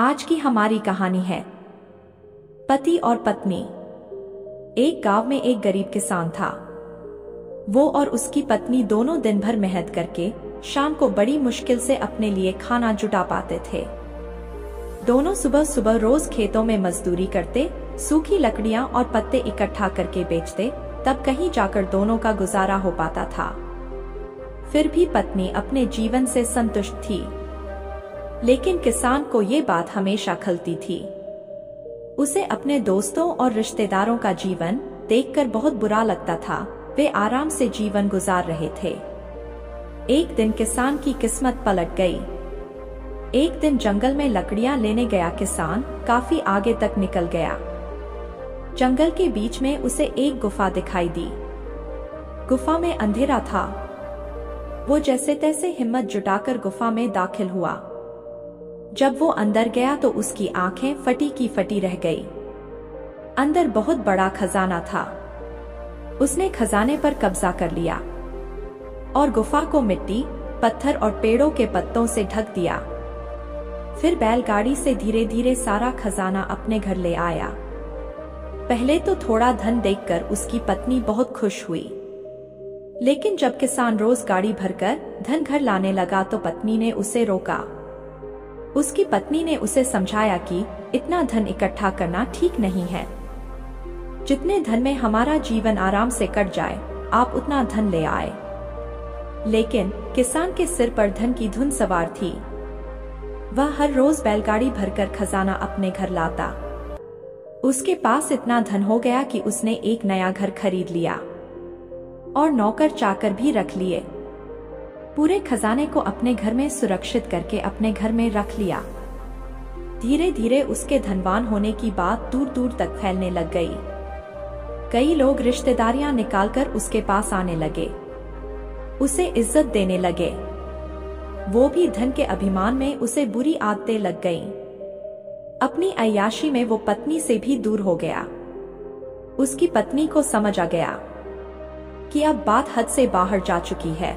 आज की हमारी कहानी है पति और पत्नी। एक गांव में एक गरीब किसान था। वो और उसकी पत्नी दोनों दिन भर मेहनत करके शाम को बड़ी मुश्किल से अपने लिए खाना जुटा पाते थे। दोनों सुबह सुबह रोज खेतों में मजदूरी करते, सूखी लकड़ियां और पत्ते इकट्ठा करके बेचते, तब कहीं जाकर दोनों का गुजारा हो पाता था। फिर भी पत्नी अपने जीवन से संतुष्ट थी, लेकिन किसान को ये बात हमेशा खलती थी। उसे अपने दोस्तों और रिश्तेदारों का जीवन देखकर बहुत बुरा लगता था। वे आराम से जीवन गुजार रहे थे। एक दिन किसान की किस्मत पलट गई। एक दिन जंगल में लकड़ियां लेने गया किसान काफी आगे तक निकल गया। जंगल के बीच में उसे एक गुफा दिखाई दी। गुफा में अंधेरा था। वो जैसे तैसे हिम्मत जुटाकर गुफा में दाखिल हुआ। जब वो अंदर गया तो उसकी आंखें फटी की फटी रह गई। अंदर बहुत बड़ा खजाना था। उसने खजाने पर कब्जा कर लिया और गुफा को मिट्टी, पत्थर और पेड़ों के पत्तों से ढक दिया। फिर बैलगाड़ी से धीरे धीरे सारा खजाना अपने घर ले आया। पहले तो थोड़ा धन देखकर उसकी पत्नी बहुत खुश हुई, लेकिन जब किसान रोज गाड़ी भरकर धन घर लाने लगा तो पत्नी ने उसे रोका। उसकी पत्नी ने उसे समझाया कि इतना धन इकट्ठा करना ठीक नहीं है। जितने धन में हमारा जीवन आराम से कट जाए, आप उतना धन ले आए। लेकिन किसान के सिर पर धन की धुन सवार थी। वह हर रोज बैलगाड़ी भरकर खजाना अपने घर लाता। उसके पास इतना धन हो गया कि उसने एक नया घर खरीद लिया और नौकर चाकर भी रख लिए। पूरे खजाने को अपने घर में सुरक्षित करके अपने घर में रख लिया। धीरे धीरे उसके धनवान होने की बात दूर दूर तक फैलने लग गई। कई लोग रिश्तेदारियां निकालकर उसके पास आने लगे, उसे इज्जत देने लगे। वो भी धन के अभिमान में उसे बुरी आदतें लग गईं। अपनी अय्याशी में वो पत्नी से भी दूर हो गया। उसकी पत्नी को समझ आ गया कि अब बात हद से बाहर जा चुकी है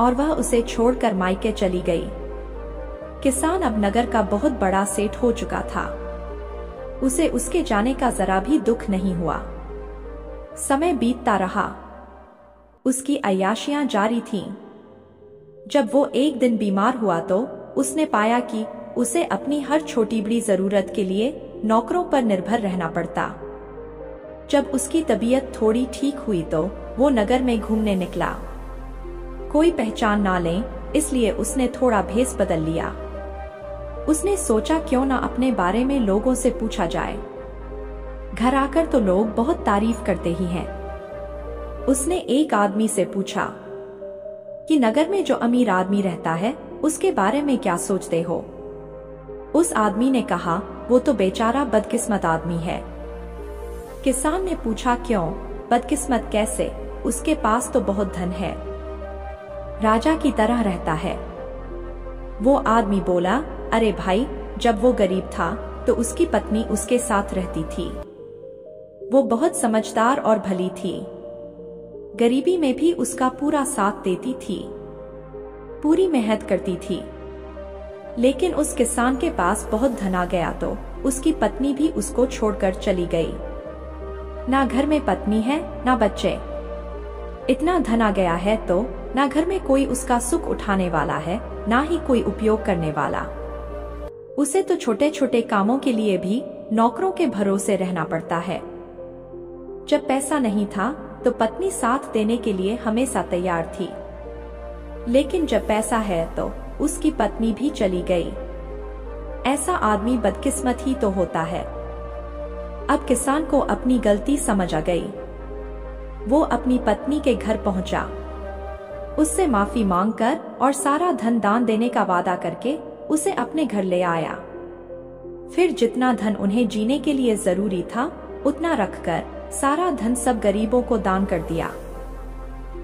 और वह उसे छोड़कर मायके चली गई। किसान अब नगर का बहुत बड़ा सेठ हो चुका था। उसे उसके जाने का जरा भी दुख नहीं हुआ। समय बीतता रहा। उसकी अय्याशियां जारी थीं। जब वो एक दिन बीमार हुआ तो उसने पाया कि उसे अपनी हर छोटी बड़ी जरूरत के लिए नौकरों पर निर्भर रहना पड़ता। जब उसकी तबीयत थोड़ी ठीक हुई तो वो नगर में घूमने निकला। कोई पहचान ना ले, इसलिए उसने थोड़ा भेष बदल लिया। उसने सोचा क्यों ना अपने बारे में लोगों से पूछा जाए। घर आकर तो लोग बहुत तारीफ करते ही हैं। उसने एक आदमी से पूछा कि नगर में जो अमीर आदमी रहता है उसके बारे में क्या सोचते हो। उस आदमी ने कहा, वो तो बेचारा बदकिस्मत आदमी है। किसान ने पूछा, क्यों बदकिस्मत कैसे? उसके पास तो बहुत धन है, राजा की तरह रहता है। वो आदमी बोला, अरे भाई, जब वो गरीब था तो उसकी पत्नी उसके साथ रहती थी। वो बहुत समझदार और भली थी। गरीबी में भी उसका पूरा साथ देती थी, पूरी मेहनत करती थी। लेकिन उस किसान के पास बहुत धन आ गया तो उसकी पत्नी भी उसको छोड़कर चली गई। ना घर में पत्नी है, ना बच्चे। इतना धन आ गया है तो ना घर में कोई उसका सुख उठाने वाला है, ना ही कोई उपयोग करने वाला। उसे तो छोटे छोटे कामों के लिए भी नौकरों के भरोसे रहना पड़ता है। जब पैसा नहीं था तो पत्नी साथ देने के लिए हमेशा तैयार थी, लेकिन जब पैसा है तो उसकी पत्नी भी चली गई। ऐसा आदमी बदकिस्मत ही तो होता है। अब किसान को अपनी गलती समझ आ गई। वो अपनी पत्नी के घर पहुंचा। उससे माफी मांगकर और सारा धन दान देने का वादा करके उसे अपने घर ले आया। फिर जितना धन उन्हें जीने के लिए जरूरी था उतना रखकर सारा धन सब गरीबों को दान कर दिया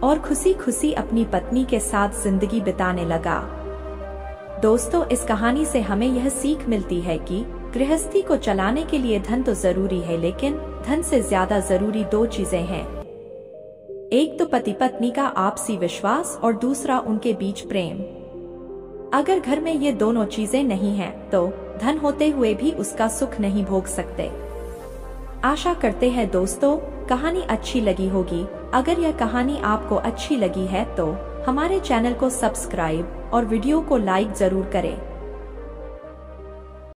और खुशी खुशी अपनी पत्नी के साथ जिंदगी बिताने लगा। दोस्तों, इस कहानी से हमें यह सीख मिलती है कि गृहस्थी को चलाने के लिए धन तो जरूरी है, लेकिन धन से ज्यादा जरूरी दो चीजें हैं। एक तो पति पत्नी का आपसी विश्वास और दूसरा उनके बीच प्रेम। अगर घर में ये दोनों चीजें नहीं हैं, तो धन होते हुए भी उसका सुख नहीं भोग सकते। आशा करते हैं दोस्तों कहानी अच्छी लगी होगी। अगर यह कहानी आपको अच्छी लगी है तो हमारे चैनल को सब्सक्राइब और वीडियो को लाइक जरूर करें।